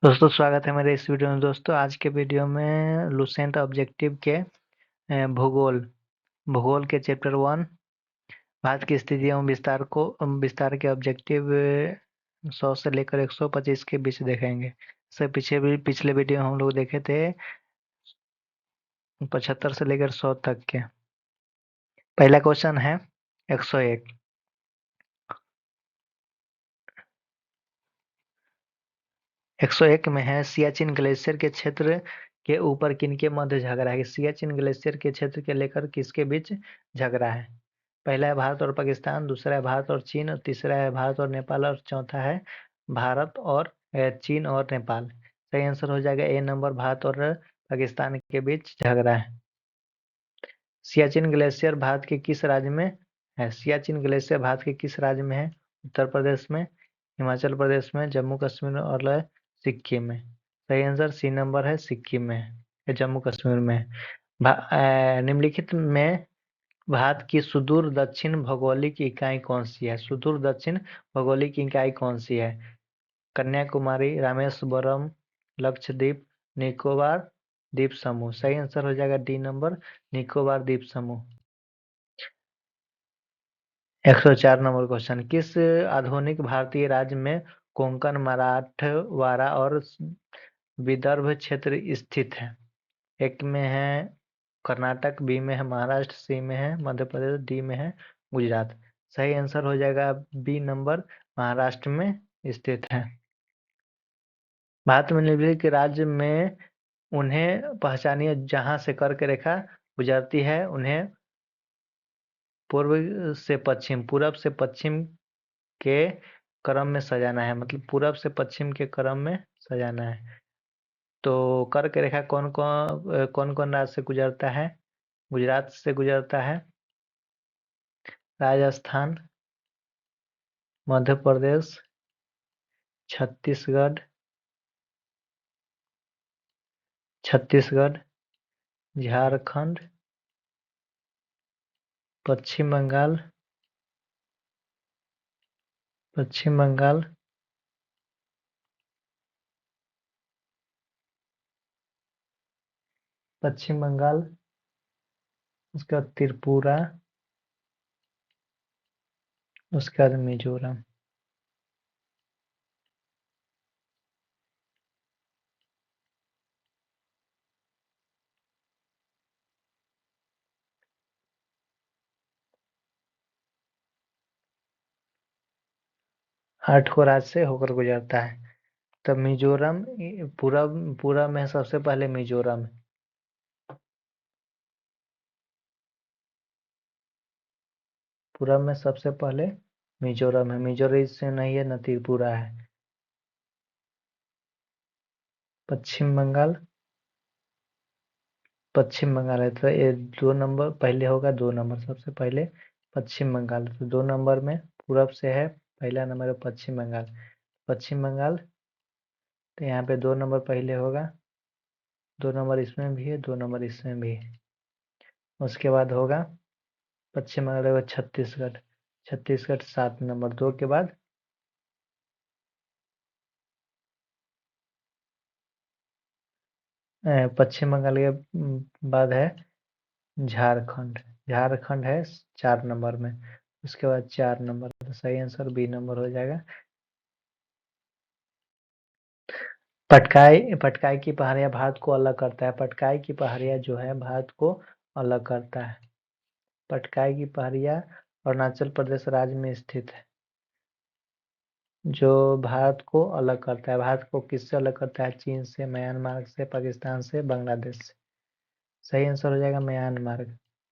दोस्तों स्वागत है मेरे इस वीडियो में। दोस्तों आज के वीडियो में लुसेंट ऑब्जेक्टिव के भूगोल भूगोल के चैप्टर 1 भारत की स्थिति एवं विस्तार के ऑब्जेक्टिव 100 से लेकर 125 के बीच देखेंगे। इससे पीछे भी पिछले वीडियो हम लोग देखे थे 75 से लेकर 100 तक के। पहला क्वेश्चन है 101। 101 में है सियाचिन ग्लेशियर के क्षेत्र के ऊपर किनके मध्य झगड़ा है। सियाचिन ग्लेशियर के क्षेत्र के लेकर किसके बीच झगड़ा है। पहला है भारत और पाकिस्तान, दूसरा है भारत और चीन, और तीसरा है भारत और नेपाल, और चौथा है भारत और चीन और नेपाल। सही आंसर हो जाएगा ए नंबर, भारत और पाकिस्तान के बीच झगड़ा है। सियाचिन ग्लेशियर भारत के किस राज्य में है। सियाचिन ग्लेशियर भारत के किस राज्य में है। उत्तर प्रदेश में, हिमाचल प्रदेश में, जम्मू कश्मीर और सिक्किम में। सही आंसर सी नंबर है, सिक्किम में है या जम्मू कश्मीर में है। निम्नलिखित में भारत की सुदूर दक्षिण भौगोलिक इकाई कौन सी है। सुदूर दक्षिण भौगोलिक इकाई कौन सी है। कन्याकुमारी, रामेश्वरम, लक्षद्वीप, निकोबार द्वीप समूह। सही आंसर हो जाएगा डी नंबर, निकोबार द्वीप समूह। 104 नंबर क्वेश्चन, किस आधुनिक भारतीय राज्य में कोंकण, मराठवाड़ा और विदर्भ क्षेत्र स्थित है। एक में है कर्नाटक, बी में है महाराष्ट्र, सी में है मध्य प्रदेश, डी में है गुजरात। सही आंसर हो जाएगा बी नंबर, महाराष्ट्र में स्थित है। भारत में निम्नलिखित राज्य में उन्हें पहचानिए जहां से कर्क रेखा गुजरती है। उन्हें पूर्व से पश्चिम, पूरब से पश्चिम के क्रम में सजाना है, मतलब पूरब से पश्चिम के क्रम में सजाना है। तो कर्क रेखा कौन कौन राज्य से गुजरता है। गुजरात से गुजरता है, राजस्थान, मध्य प्रदेश, छत्तीसगढ़, झारखंड, पश्चिम बंगाल, पश्चिम बंगाल, पश्चिम बंगाल, उसके बाद त्रिपुरा, उसके बाद मिजोरम। आठ को राज्य से होकर गुजरता है। तब मिजोरम पूरा पूरा में सबसे पहले मिजोरम है। पूरब में सबसे पहले मिजोरम है। मिजोरम से नहीं है, न त्रिपुरा है। पश्चिम बंगाल, पश्चिम बंगाल है तो ये 2 नंबर पहले होगा। 2 नंबर सबसे पहले पश्चिम बंगाल, तो 2 नंबर में पूरब से है, पहला नंबर है पश्चिम बंगाल। पश्चिम बंगाल, तो यहाँ पे 2 नंबर पहले होगा। 2 नंबर इसमें भी है, 2 नंबर इसमें भी है। उसके बाद होगा पश्चिम बंगाल होगा छत्तीसगढ़। छत्तीसगढ़ 7 नंबर, 2 के बाद पश्चिम बंगाल के बाद है झारखंड। झारखंड है 4 नंबर में। उसके बाद 4 नंबर, तो सही आंसर बी नंबर हो जाएगा। पटकाई की पहाड़ियां भारत को अलग करता है। पटकाई की पहाड़ियां जो है भारत को अलग करता है। पटकाई की पहाड़ियां अरुणाचल प्रदेश राज्य में स्थित है, जो भारत को अलग करता है। भारत को किससे अलग करता है। चीन से, म्यांमार से, पाकिस्तान से, बांग्लादेश से। सही आंसर हो जाएगा म्यांमार।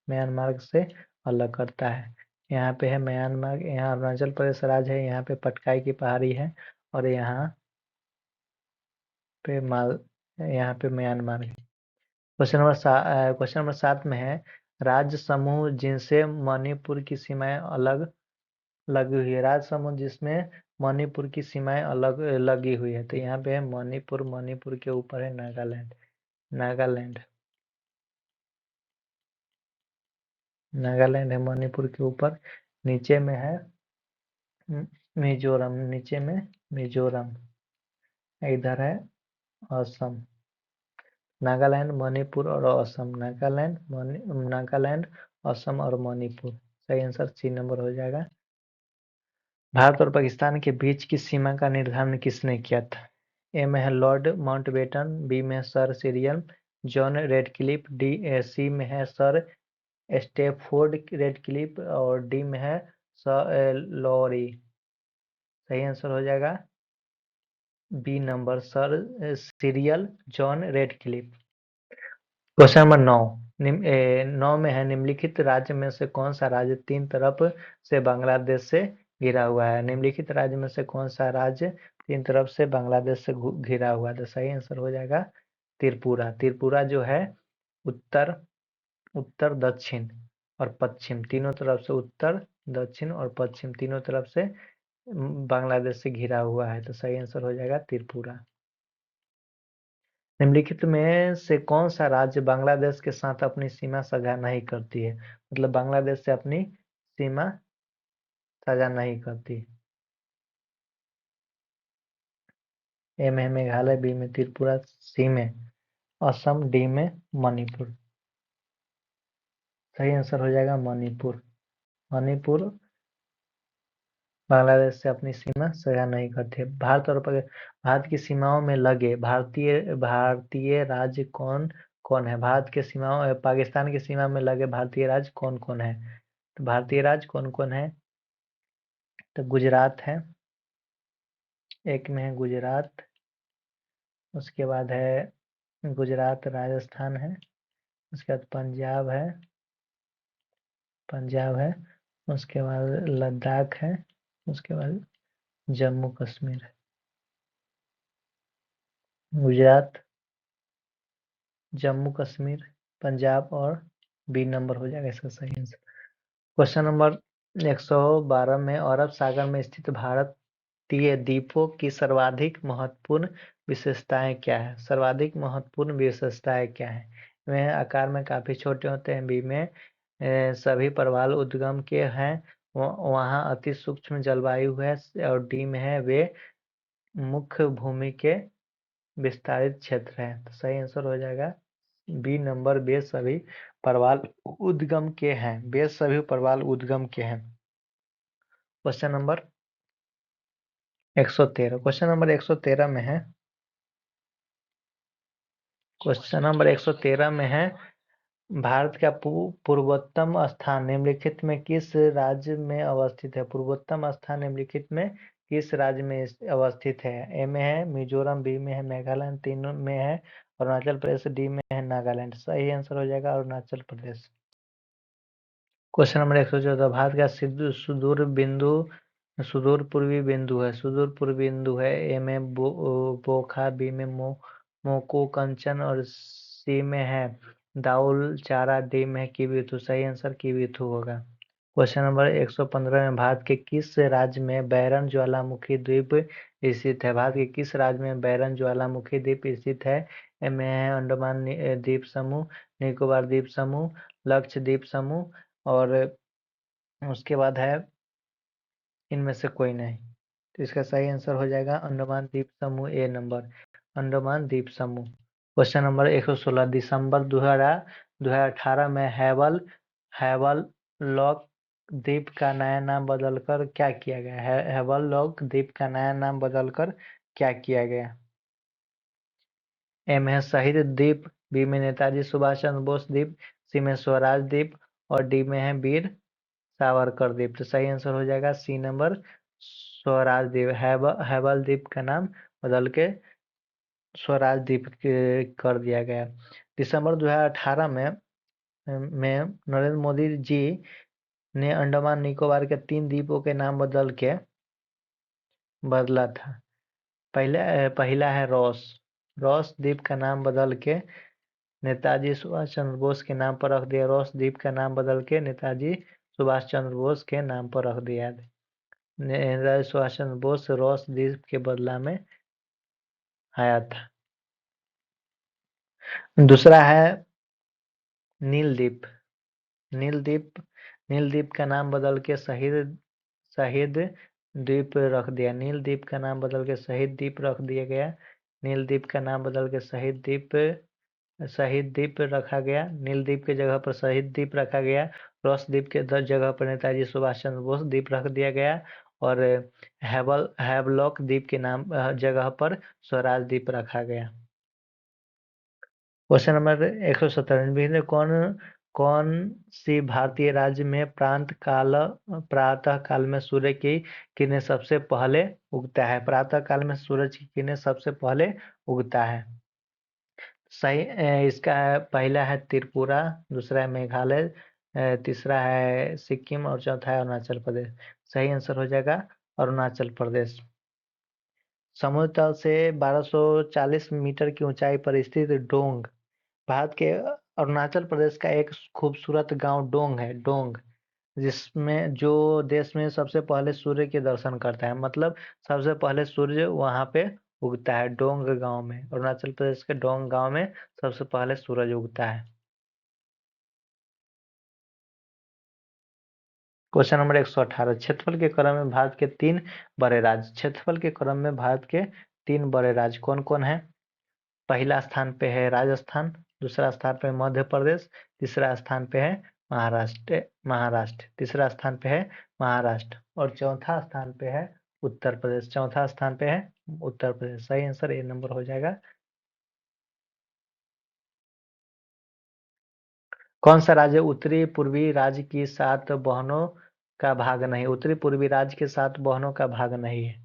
म्यांमार से अलग करता है। यहाँ पे है म्यांमार, यहाँ अरुणाचल प्रदेश राज्य है, यहाँ पे पटकाई की पहाड़ी है, और पे माल यहाँ पे म्यांमार है। क्वेश्चन नंबर 7 में है राज्य समूह जिनसे मणिपुर की सीमाएं अलग लगी हुई है। राज्य समूह जिसमें मणिपुर की सीमाएं अलग लगी हुई है, तो यहाँ पे है मणिपुर। मणिपुर के ऊपर है नागालैंड। नागालैंड, नागालैंड है मणिपुर के ऊपर। नीचे में है मिजोरम, नीचे में मिजोरम। इधर है असम, नागालैंड, मणिपुर और असम। नागालैंड, असम और मणिपुर। सही आंसर सी नंबर हो जाएगा। भारत और पाकिस्तान के बीच की सीमा का निर्धारण किसने किया था? ए में है लॉर्ड माउंटबेटन, बी में है sir Cyril John Radcliffe, C में है सर स्टेफोर्ड रेडक्लिफ और डी में है सर लॉरी। सही आंसर हो जाएगा B number, sir Cyril John Radcliffe. Question number 9। 9 में है निम्नलिखित राज्य में से कौन सा राज्य तीन तरफ से बांग्लादेश से घिरा हुआ है? निम्नलिखित राज्य में से कौन सा राज्य तीन तरफ से बांग्लादेश से घिरा हुआ है? तो सही आंसर हो जाएगा त्रिपुरा। त्रिपुरा जो है उत्तर, उत्तर दक्षिण और पश्चिम तीनों तरफ से, उत्तर दक्षिण और पश्चिम तीनों तरफ से बांग्लादेश से घिरा हुआ है। तो सही आंसर हो जाएगा त्रिपुरा। निम्नलिखित में से कौन सा राज्य बांग्लादेश के साथ अपनी सीमा साझा नहीं करती है? मतलब बांग्लादेश से अपनी सीमा साझा नहीं करती। ए में मेघालय, बी में त्रिपुरा, सी में असम, डी में मणिपुर। सही आंसर हो जाएगा मणिपुर। मणिपुर बांग्लादेश से अपनी सीमा साझा नहीं करते। भारत की सीमाओं में लगे भारतीय भारतीय राज्य कौन कौन है? भारत के सीमाओं पाकिस्तान की सीमा में लगे भारतीय राज्य कौन कौन है? तो भारतीय राज्य कौन कौन है? तो गुजरात है, एक में है गुजरात, उसके बाद है गुजरात, राजस्थान है, उसके बाद पंजाब है, उसके बाद लद्दाख है, उसके बाद जम्मू कश्मीर है। गुजरात, जम्मू कश्मीर, पंजाब और बी नंबर हो जाएगा इसका सही आंसर। क्वेश्चन नंबर 112 में अरब सागर में स्थित भारतीय द्वीपों की सर्वाधिक महत्वपूर्ण विशेषताएं क्या है? सर्वाधिक महत्वपूर्ण विशेषताएं क्या है? वे आकार में काफी छोटे होते हैं, बी में सभी प्रवाल उद्गम के हैं, वहाँ अति सूक्ष्म जलवायु है और डी में है वे मुख्य भूमि के विस्तारित क्षेत्र है। तो सही आंसर हो जाएगा बी नंबर, वे सभी प्रवाल उद्गम के हैं। वे सभी प्रवाल उद्गम के हैं। Question number 113। क्वेश्चन नंबर 113 में है, क्वेश्चन नंबर 113 में है भारत का पूर्वोत्तम स्थान निम्नलिखित में किस राज्य में अवस्थित है? पूर्वोत्तम स्थान निम्नलिखित में किस राज्य में अवस्थित है? ए में है मिजोरम, बी में है मेघालय, तीनों में है अरुणाचल प्रदेश, डी में है नागालैंड। सही आंसर हो जाएगा अरुणाचल प्रदेश। Question number 114। भारत का सुदूर पूर्वी बिंदु है, सुदूर पूर्वी बिंदु है। ए में बोखा, बी में मोको कंचन और सी में है दाउल चारा, डी में है किवीथु। सही आंसर किवीथु होगा। क्वेश्चन नंबर 115 में भारत के किस राज्य में बैरन ज्वालामुखी द्वीप स्थित है? भारत के किस राज्य में बैरन ज्वालामुखी द्वीप स्थित है? इनमें है अंडमान द्वीप समूह, निकोबार द्वीप समूह, लक्षद्वीप समूह और उसके बाद है इनमें से कोई नहीं। तो इसका सही आंसर हो जाएगा अंडमान द्वीप समूह, ए नंबर, अंडमान द्वीप समूह। Question number 116। दिसंबर 2018 में हैवल लॉक द्वीप का नया नाम बदलकर क्या किया गया है? हैवल लॉक द्वीप का नया नाम बदलकर क्या किया गया? ए में है शहीद द्वीप, बी में नेताजी सुभाष चंद्र बोस द्वीप, सी में स्वराज द्वीप और डी में है वीर सावरकर द्वीप। तो सही आंसर हो जाएगा सी नंबर, स्वराज द्वीप। हैवल द्वीप का नाम बदल के स्वराज द्वीप कर दिया गया। दिसंबर 2018 में नरेंद्र मोदी जी ने अंडमान निकोबार के 3 द्वीपों के नाम बदला था। पहला है रॉस द्वीप का नाम बदल के नेताजी सुभाष चंद्र बोस के नाम पर रख दिया। रॉस द्वीप का नाम बदल के नेताजी सुभाष चंद्र बोस के नाम पर रख दिया। नेताजी सुभाष चंद्र बोस रॉस द्वीप के बदला में आया था। दूसरा है नील द्वीप। नील द्वीप नील द्वीप का नाम बदल के शहीद द्वीप रख दिया। नील द्वीप का नाम बदल के शहीद द्वीप रख दिया गया। नील द्वीप का नाम बदल के शहीद द्वीप रखा गया। नील द्वीप के जगह पर शहीद द्वीप रखा गया। रोस द्वीप के जगह पर नेताजी सुभाष चंद्र बोस द्वीप रख दिया गया। और हैवलॉक द्वीप के नाम जगह पर स्वराज द्वीप रखा गया। क्वेश्चन नंबर 170 कौन कौन सी भारतीय राज्य में प्रातः काल में सूर्य की किरणें सबसे पहले उगता है? प्रातः काल में सूरज की किरणें सबसे पहले उगता है। सही इसका पहला है त्रिपुरा, दूसरा है मेघालय, तीसरा है सिक्किम और चौथा है अरुणाचल प्रदेश। सही आंसर हो जाएगा अरुणाचल प्रदेश। समुद्र तल से 1240 मीटर की ऊंचाई पर स्थित डोंग भारत के अरुणाचल प्रदेश का एक खूबसूरत गांव डोंग है। डोंग जिसमें जो देश में सबसे पहले सूर्य के दर्शन करता है, मतलब सबसे पहले सूर्य वहां पे उगता है डोंग गांव में। अरुणाचल प्रदेश के डोंग गांव में सबसे पहले सूरज उगता है। क्वेश्चन नंबर 118 क्षेत्रफल के क्रम में भारत के तीन बड़े राज्य। क्षेत्रफल के क्रम में भारत के तीन बड़े राज्य कौन कौन है? पहला स्थान पे है राजस्थान, दूसरा स्थान पे मध्य प्रदेश, तीसरा स्थान पे है महाराष्ट्र तीसरा स्थान पे है महाराष्ट्र और चौथा स्थान पे है उत्तर प्रदेश। चौथा स्थान पे है उत्तर प्रदेश। सही आंसर ए नंबर हो जाएगा। कौन सा राज्य उत्तरी पूर्वी राज्य की 7 बहनों का भाग नहीं? उत्तरी पूर्वी राज्य के 7 बहनों का भाग नहीं है।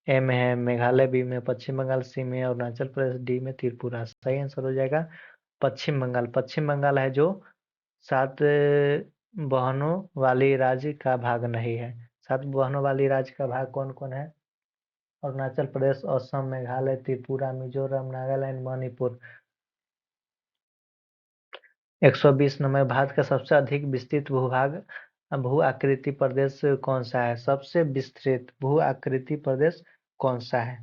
ए में है मेघालय, बी में पश्चिम बंगाल, सी में अरुणाचल प्रदेश, डी में त्रिपुरा। सही आंसर हो जाएगा पश्चिम बंगाल। पश्चिम बंगाल है जो 7 बहनों वाली राज्य का भाग नहीं है। 7 बहनों वाली राज्य का भाग कौन कौन है? अरुणाचल प्रदेश, असम, मेघालय, त्रिपुरा, मिजोरम, नागालैंड, मणिपुर। 120 नंबर भारत का सबसे अधिक विस्तृत भू आकृति प्रदेश कौन सा है? सबसे विस्तृत भू आकृति प्रदेश कौन सा है?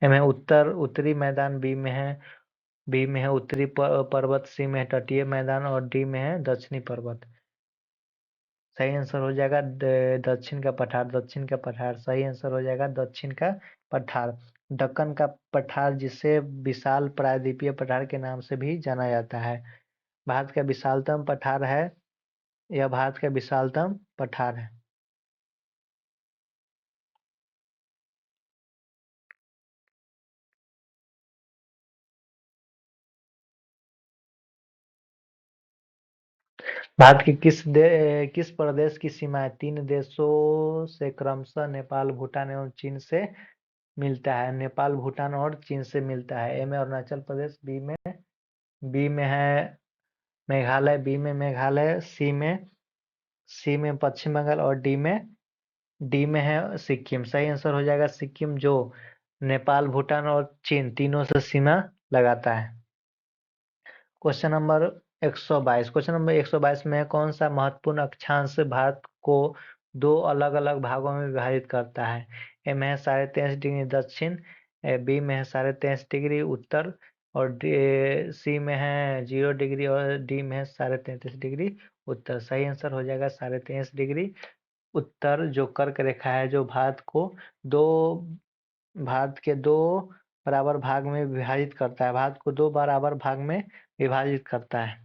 ए में उत्तरी मैदान, बी में है उत्तरी पर्वत, सी में है तटीय मैदान और डी में है दक्षिणी पर्वत। सही आंसर हो जाएगा दक्षिण का पठार। दक्षिण का पठार सही आंसर हो जाएगा दक्षिण का पठार। दक्कन का पठार जिसे विशाल प्रायद्वीपीय पठार के नाम से भी जाना जाता है। भारत का विशालतम पठार है। यह भारत का विशालतम पठार है। भारत के किस प्रदेश की सीमाएं 3 देशों से क्रमशः नेपाल, भूटान एवं चीन से मिलता है? नेपाल, भूटान और चीन से मिलता है। ए में अरुणाचल प्रदेश, बी में है मेघालय, सी में पश्चिम बंगाल और डी में है सिक्किम। सही आंसर हो जाएगा सिक्किम जो नेपाल, भूटान और चीन तीनों से सीमा लगाता है। क्वेश्चन नंबर 122 में कौन सा महत्वपूर्ण अक्षांश भारत को दो अलग अलग भागों में विभाजित करता है? ए में है 23.5 डिग्री दक्षिण, बी में है 23.5 डिग्री उत्तर और सी में है 0 डिग्री और डी में है 33.5 डिग्री उत्तर। सही आंसर हो जाएगा 23.5 डिग्री उत्तर जो कर्क रेखा है जो दो भारत के दो बराबर भाग में विभाजित करता है। भारत को दो बराबर भाग में विभाजित करता है।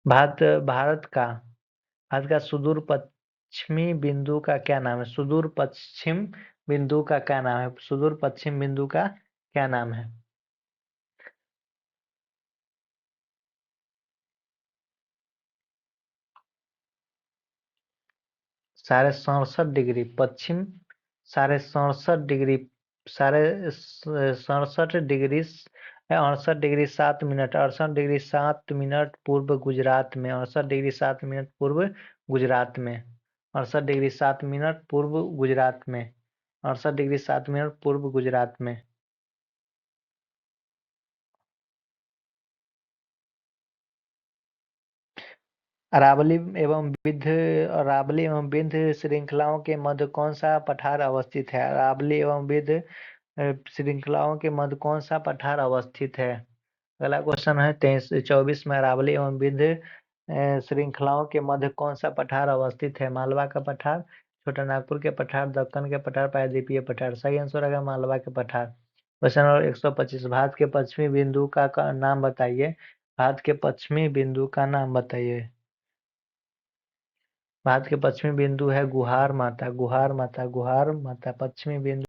भारत भारत का भारत का सुदूर पश्चिमी बिंदु का क्या नाम है? सुदूर पश्चिम बिंदु का क्या नाम है? सुदूर पश्चिम बिंदु का क्या नाम है? 67.5 डिग्री पश्चिम, 67.5 degree, 67.5 degree 68 degree 7 minute, 68 degree 7 minute पूर्व गुजरात में, 68 डिग्री 7 मिनट पूर्व गुजरात में, 68 डिग्री 7 मिनट पूर्व गुजरात में, 68 डिग्री 7 मिनट पूर्व गुजरात में। अरावली एवं विंध्य श्रृंखलाओं के मध्य कौन सा पठार अवस्थित है? अरावली एवं विंध्य श्रृंखलाओं के मध्य कौन सा पठार अवस्थित है? अगला क्वेश्चन है 24 में अरावली एवं विंध्य श्रृंखलाओं के मध्य कौन सा पठार अवस्थित है? मालवा का पठार, छोटा नागपुर के पठार, दक्कन के पठार, प्रायद्वीपीय पठार। सही आंसर होगा मालवा के पठार। क्वेश्चन नंबर 125, भारत के पश्चिमी बिंदु का नाम बताइए। भारत के पश्चिमी बिंदु का नाम बताइए। भारत के पश्चिमी बिंदु है गुहार माता, गुहार माता, गुहार माता पश्चिमी बिंदु।